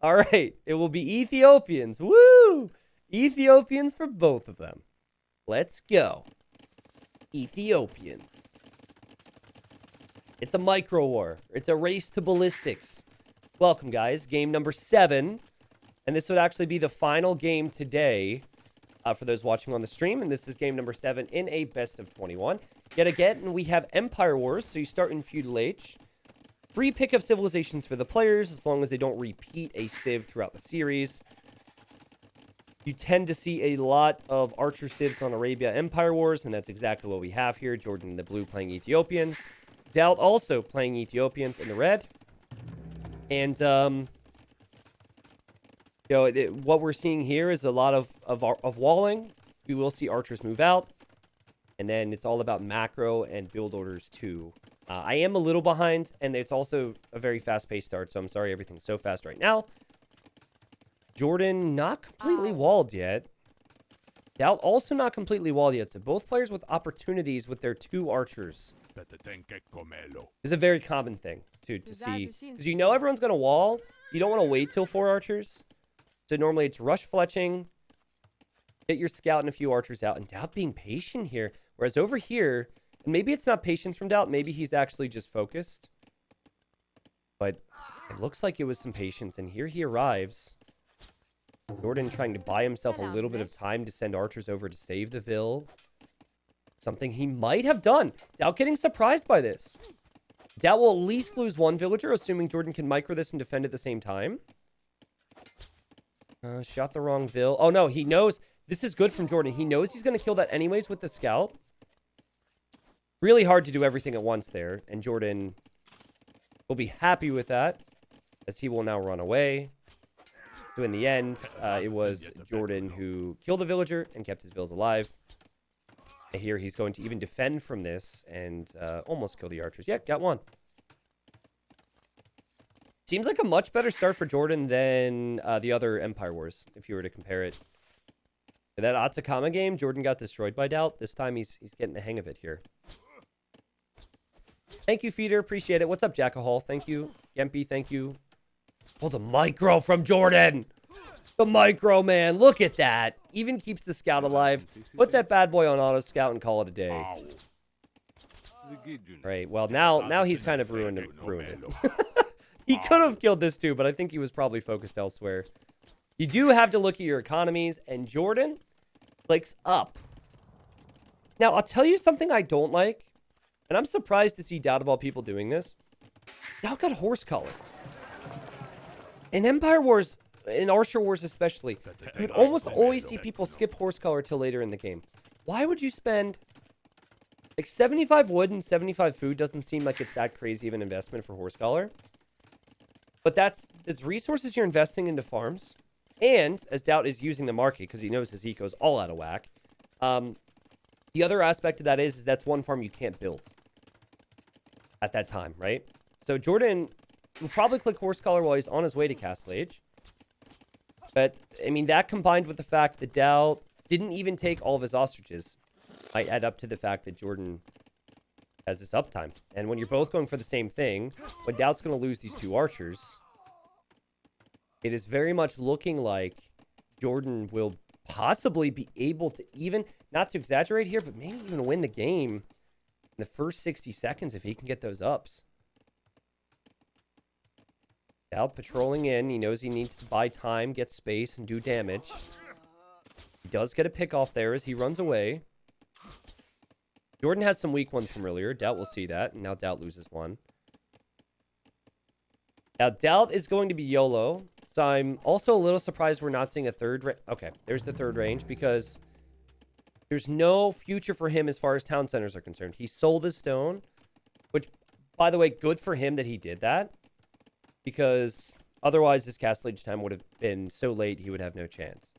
All right. It will be Ethiopians. Woo! Ethiopians for both of them. Let's go. Ethiopians. It's a micro war. It's a race to ballistics. Welcome, guys. Game number 7. And this would actually be the final game today for those watching on the stream. And this is game number 7 in a best of 21. Yet again, we have Empire Wars. So you start in Feudal Age. Free pick of civilizations for the players as long as they don't repeat a civ throughout the series. You tend to see a lot of Archer civs on Arabia Empire Wars, and that's exactly what we have here. Jordan in the blue playing Ethiopians. DauT also playing Ethiopians in the red. And, what we're seeing here is a lot of walling. We will see Archers move out. And then it's all about macro and build orders too. I am a little behind, and it's also a very fast-paced start, so I'm sorry everything's so fast right now. Jordan not completely walled yet. DauT also not completely walled yet, so both players with opportunities with their 2 archers. It's a very common thing to see, because you know everyone's going to wall. You don't want to wait till 4 archers. So normally it's rush fletching, get your scout and a few archers out, and DauT being patient here. Whereas over here, and maybe it's not patience from DauT, maybe he's actually just focused. But it looks like it was some patience, and here he arrives. Jordan trying to buy himself a little bit of time to send archers over to save the Vil. Something he might have done. DauT getting surprised by this. DauT will at least lose 1 villager, assuming Jordan can micro this and defend at the same time. Shot the wrong Vil. Oh, no, he knows. This is good from Jordan. He knows he's going to kill that anyways with the scout. Really hard to do everything at once there. And Jordan will be happy with that, as he will now run away. So in the end, it was Jordan who killed the villager and kept his Vils alive. And here he's going to even defend from this and almost kill the archers. Yeah, got 1. Seems like a much better start for Jordan than the other Empire Wars, if you were to compare it. In that Atacama game, Jordan got destroyed by DauT. This time he's getting the hang of it here. Thank you, Feeder. Appreciate it. What's up, Jackahall? Thank you. Yempy, thank you. Oh, the micro from Jordan. The micro, man. Look at that. Even keeps the scout alive. Put that bad boy on auto scout and call it a day. Right. Well, now he's kind of ruined it. He could have killed this too, but I think he was probably focused elsewhere. You do have to look at your economies, and Jordan clicks up. Now, I'll tell you something I don't like, and I'm surprised to see DauT of all people doing this. DauT got horse collar. In Empire Wars, in Archer Wars especially, you would almost always see people skip horse collar till later in the game. Why would you spend... Like, 75 wood and 75 food doesn't seem like it's that crazy of an investment for horse collar. But that's resources you're investing into farms. And, as DauT is using the market, because he knows his eco's all out of whack, the other aspect of that is that's 1 farm you can't build at that time, right? So Jordan will probably click horse collar while he's on his way to Castle Age. But, I mean, that combined with the fact that DauT didn't even take all of his ostriches might add up to the fact that Jordan has this uptime. And when you're both going for the same thing, when DauT's going to lose these 2 archers, it is very much looking like Jordan will possibly be able to even, not to exaggerate here, but maybe even win the game in the first 60 seconds if he can get those ups. DauT patrolling in. He knows he needs to buy time, get space, and do damage. He does get a pick off there as he runs away. Jordan has some weak ones from earlier. DauT will see that. And now DauT loses 1. Now, DauT is going to be YOLO. So I'm also a little surprised we're not seeing a third... Okay, there's the third range because there's no future for him as far as town centers are concerned. He sold his stone, which, by the way, good for him that he did that. Because otherwise this Castle Age time would have been so late he would have no chance.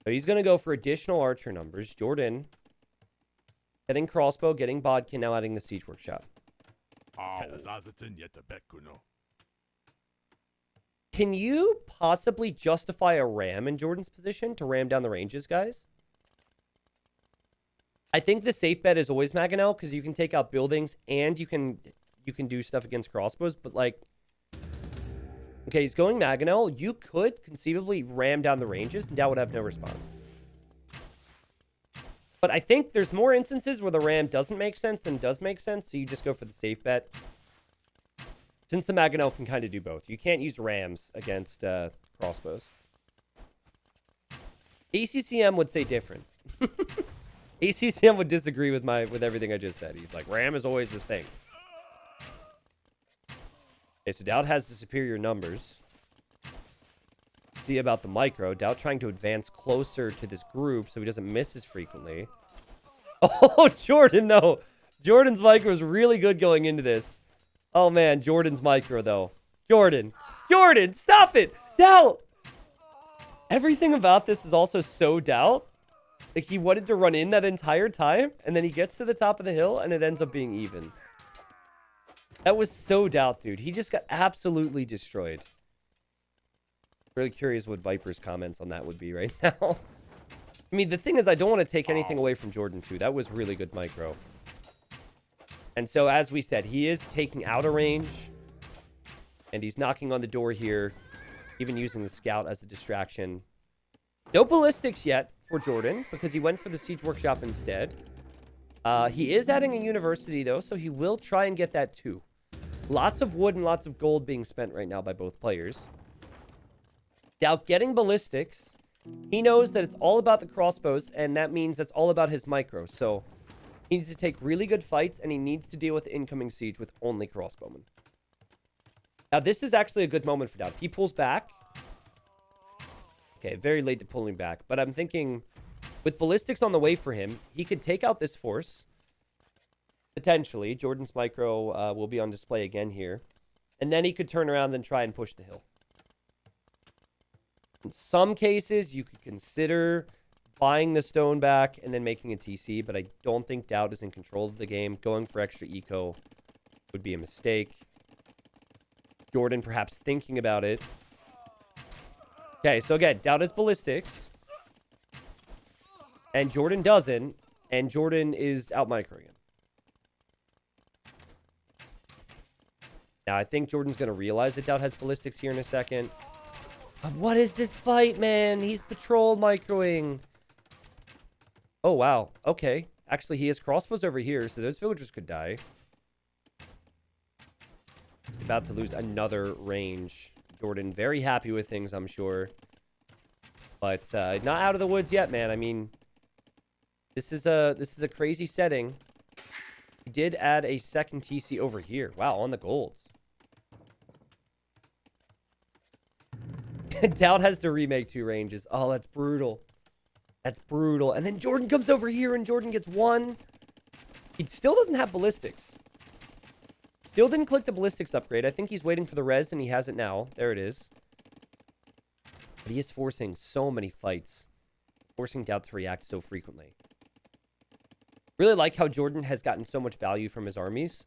So he's going to go for additional archer numbers. Jordan getting crossbow, getting bodkin, now adding the siege workshop. Can you possibly justify a ram in Jordan's position to ram down the ranges, guys? I think the safe bet is always Maganel because you can take out buildings and you can do stuff against crossbows, but like Okay, he's going Mangonel. You could conceivably ram down the ranges, and DauT would have no response. But I think there's more instances where the ram doesn't make sense than does make sense, so you just go for the safe bet. Since the Mangonel can kind of do both. You can't use rams against crossbows. ACCM would say different. ACCM would disagree with everything I just said. He's like, ram is always the thing. Okay, so DauT has the superior numbers. See about the micro. DauT trying to advance closer to this group so he doesn't miss as frequently. Oh, Jordan, though. Jordan's micro is really good going into this. Oh, man. Jordan's micro, though. Jordan, stop it. DauT. Everything about this is also so DauT. Like, he wanted to run in that entire time, and then he gets to the top of the hill, and it ends up being even. That was so DauT, dude. He just got absolutely destroyed. Really curious what Viper's comments on that would be right now. I mean, the thing is, I don't want to take anything away from Jordan, too. That was really good micro. And so, as we said, he is taking out a range. And he's knocking on the door here. Even using the scout as a distraction. No ballistics yet for Jordan, because he went for the Siege Workshop instead. He is adding a university, though, so he will try and get that, too. Lots of wood and lots of gold being spent right now by both players. DauT getting ballistics. He knows that it's all about the crossbows, and that means that's all about his micro. So he needs to take really good fights, and he needs to deal with the incoming siege with only crossbowmen. Now, this is actually a good moment for DauT. If he pulls back. Okay, very late to pulling back. But I'm thinking, with ballistics on the way for him, he could take out this force. Potentially. Jordan's micro will be on display again here. And then he could turn around and try and push the hill. In some cases, you could consider buying the stone back and then making a TC, but I don't think DauT is in control of the game. Going for extra eco would be a mistake. Jordan perhaps thinking about it. Okay, so again, DauT has ballistics. And Jordan doesn't. And Jordan is out microing him. Now, I think Jordan's going to realize that DauT has ballistics here in a second. But what is this fight, man? He's patrol microing. Oh, wow. Okay. Actually, he has crossbows over here, so those villagers could die. He's about to lose another range. Jordan very happy with things, I'm sure. But not out of the woods yet, man. I mean, this is a crazy setting. He did add a second TC over here. Wow, on the golds. DauT has to remake 2 ranges. Oh, that's brutal. That's brutal. And then Jordan comes over here and Jordan gets 1. He still doesn't have ballistics. Still didn't click the ballistics upgrade. I think he's waiting for the res and he has it now. There it is. But he is forcing so many fights. Forcing DauT to react so frequently. Really like how Jordan has gotten so much value from his armies.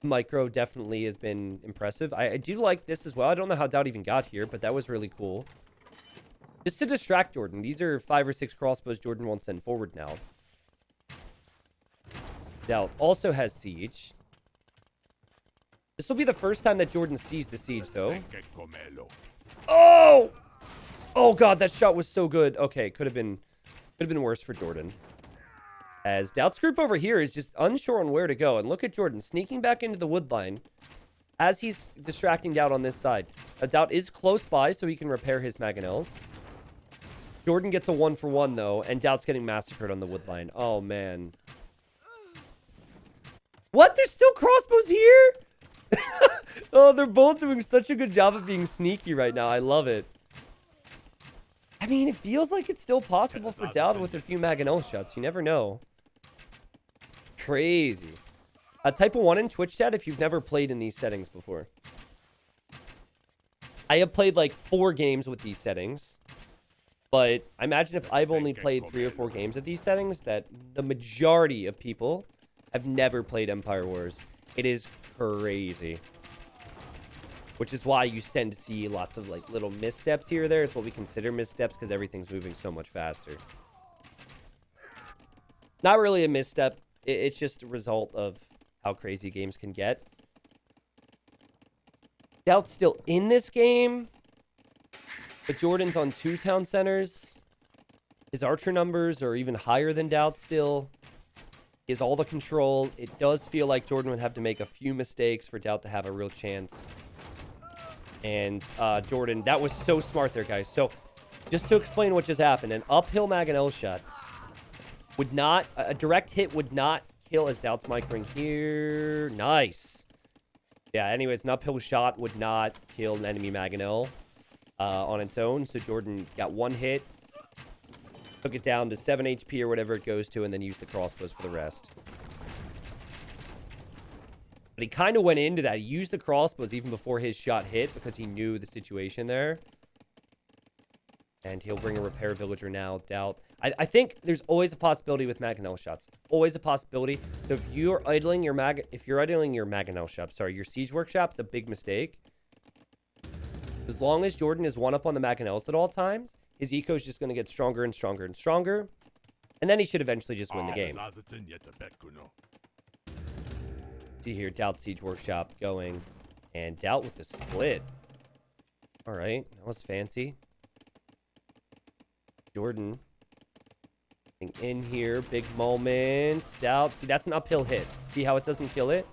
Micro definitely has been impressive. I do like this as well. I don't know how DauT even got here, but that was really cool. Just to distract Jordan. These are 5 or 6 crossbows Jordan won't send forward now. DauT also has siege. This will be the first time that Jordan sees the siege, though. Oh! Oh, God, that shot was so good. Okay, could have been worse for Jordan. As DauT's group over here is just unsure on where to go. And look at Jordan sneaking back into the wood line as he's distracting DauT on this side. DauT is close by, so he can repair his mangonels. Jordan gets a 1-for-1, though, and DauT's getting massacred on the wood line. Oh, man. What? There's still crossbows here? Oh, they're both doing such a good job of being sneaky right now. I love it. I mean, it feels like it's still possible for DauT with a few mangonel shots. You never know. Crazy. Type of 1 in Twitch chat if you've never played in these settings before. I have played like 4 games with these settings. But I imagine if I've only played 3 or 4 games with these settings, that the majority of people have never played Empire Wars. It is crazy. Which is why you tend to see lots of like little missteps here or there. It's what we consider missteps because everything's moving so much faster. Not really a misstep. It's just a result of how crazy games can get. DauT's still in this game, but Jordan's on 2 town centers. His archer numbers are even higher than DauT still. He has all the control. It does feel like Jordan would have to make a few mistakes for DauT to have a real chance. And Jordan, that was so smart there, guys. So just to explain what just happened, an uphill Mangonel shot would not, a direct hit would not kill as DauT's microing here. Nice. Yeah, anyways, an uphill shot would not kill an enemy Mangonel on its own. So Jordan got 1 hit, took it down to 7 HP or whatever it goes to, and then used the crossbows for the rest. But he kind of went into that. He used the crossbows even before his shot hit because he knew the situation there. And he'll bring a repair villager now, DauT. I think there's always a possibility with Mangonel shots. Always a possibility. So if you're idling your Mangonel shop, sorry, your siege workshop, it's a big mistake. As long as Jordan is 1 up on the Mangonels at all times, his eco is just going to get stronger and stronger and stronger. And then he should eventually just win the game. See here, DauT Siege Workshop going. And DauT with the split. All right, that was fancy. Jordan. In here, big moments. DauT, see, that's an uphill hit. See how it doesn't kill it?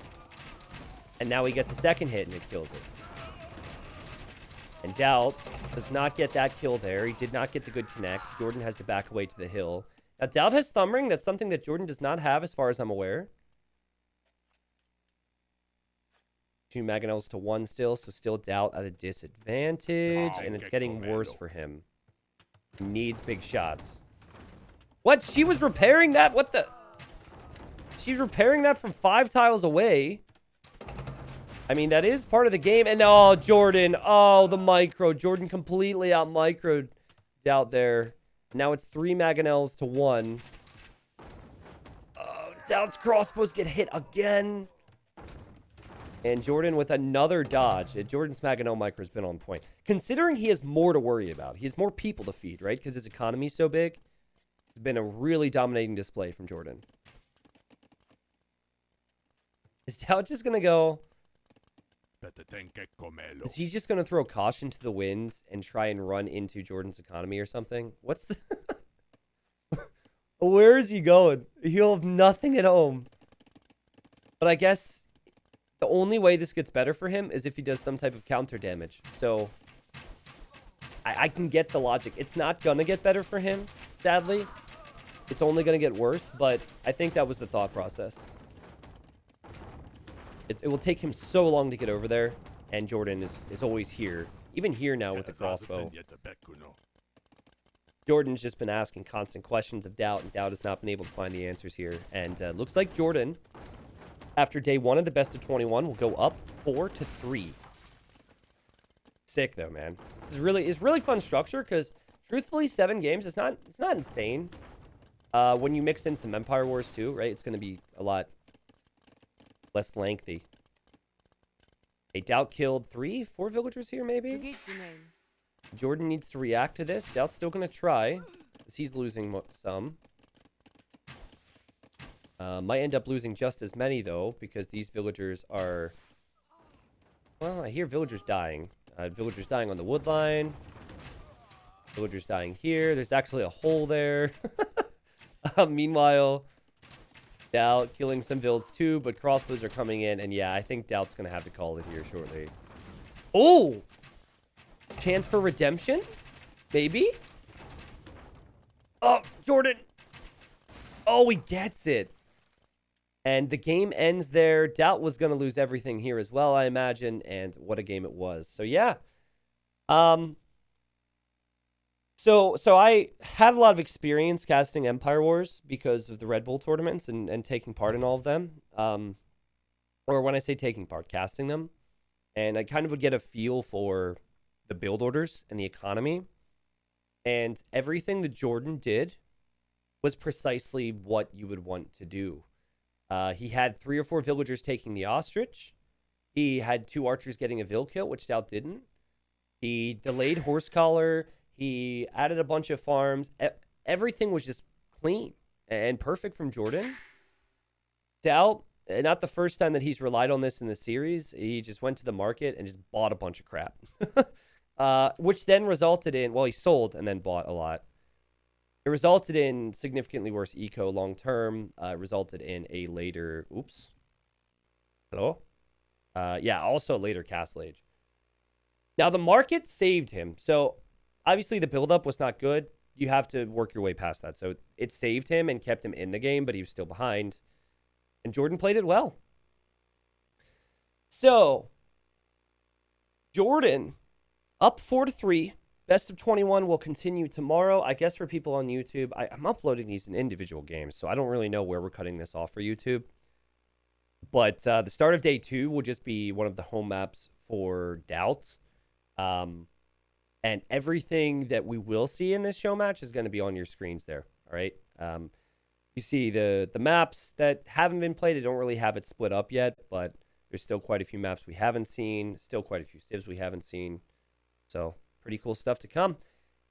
And now he gets a second hit and it kills it. And DauT does not get that kill there. He did not get the good connect. Jordan has to back away to the hill. Now, DauT has thumb ring. That's something that Jordan does not have as far as I'm aware. 2 Mangonels to 1 still, so still DauT at a disadvantage. And it's getting worse for him. He needs big shots. What? She was repairing that? What the? She's repairing that from 5 tiles away. I mean, that is part of the game. And oh, Jordan. Oh, the micro. Jordan completely out microed DauT there. Now it's 3 Mangonels to 1. Oh, DauT's crossbows get hit again. And Jordan with another dodge. Jordan's Mangonel micro has been on point. Considering he has more to worry about. He has more people to feed, right? Because his economy is so big. It's been a really dominating display from Jordan. Is DauT just going to go... Is he just going to throw caution to the wind and try and run into Jordan's economy or something? What's the... Where is he going? He'll have nothing at home. But I guess... The only way this gets better for him is if he does some type of counter damage. So, I can get the logic. It's not going to get better for him, sadly. It's only going to get worse, but I think that was the thought process. It will take him so long to get over there, and Jordan is always here. Even here now with the crossbow. Jordan's just been asking constant questions of DauT, and DauT has not been able to find the answers here. And looks like Jordan... After day 1 of the best of 21, will go up 4-3. Sick though, man. This is really fun structure because truthfully, 7 games, it's not insane. When you mix in some Empire Wars too, right? It's going to be a lot less lengthy. A DauT killed 3-4 villagers here, maybe. Jordan needs to react to this. DauT's still going to try, because he's losing some. Might end up losing just as many, though, because these villagers are... Well, I hear villagers dying. Villagers dying on the wood line. Villagers dying here. There's actually a hole there. Meanwhile, DauT killing some vills, too, but crossbows are coming in. And, yeah, I think DauT's going to have to call it here shortly. Oh! Chance for redemption? Maybe? Oh, Jordan! Oh, he gets it. And the game ends there. DauT was going to lose everything here as well, I imagine. And what a game it was. So, yeah. So I had a lot of experience casting Empire Wars because of the Red Bull tournaments and taking part in all of them. Or when I say taking part, casting them. And I kind of would get a feel for the build orders and the economy. And everything that Jordan did was precisely what you would want to do. He had 3 or 4 villagers taking the ostrich. He had 2 archers getting a vill kill, which DauT didn't. He delayed horse collar. He added a bunch of farms. Everything was just clean and perfect from Jordan. DauT not the first time that he's relied on this in the series. He just went to the market and just bought a bunch of crap, which then resulted in, well, he sold and then bought a lot. It resulted in significantly worse eco long term. Resulted in a later, hello? Yeah, also later Castle Age. Now, the market saved him. So, obviously, the buildup was not good. You have to work your way past that. So, it saved him and kept him in the game, but he was still behind. And Jordan played it well. So, Jordan up 4-3. Best of 21 will continue tomorrow. I guess for people on YouTube, I'm uploading these in individual games, so I don't really know where we're cutting this off for YouTube. But the start of day 2 will just be one of the home maps for DauT. And everything that we will see in this show match is going to be on your screens there. All right. You see the maps that haven't been played. I don't really have it split up yet, but there's still quite a few maps we haven't seen. Still quite a few civs we haven't seen. So pretty cool stuff to come.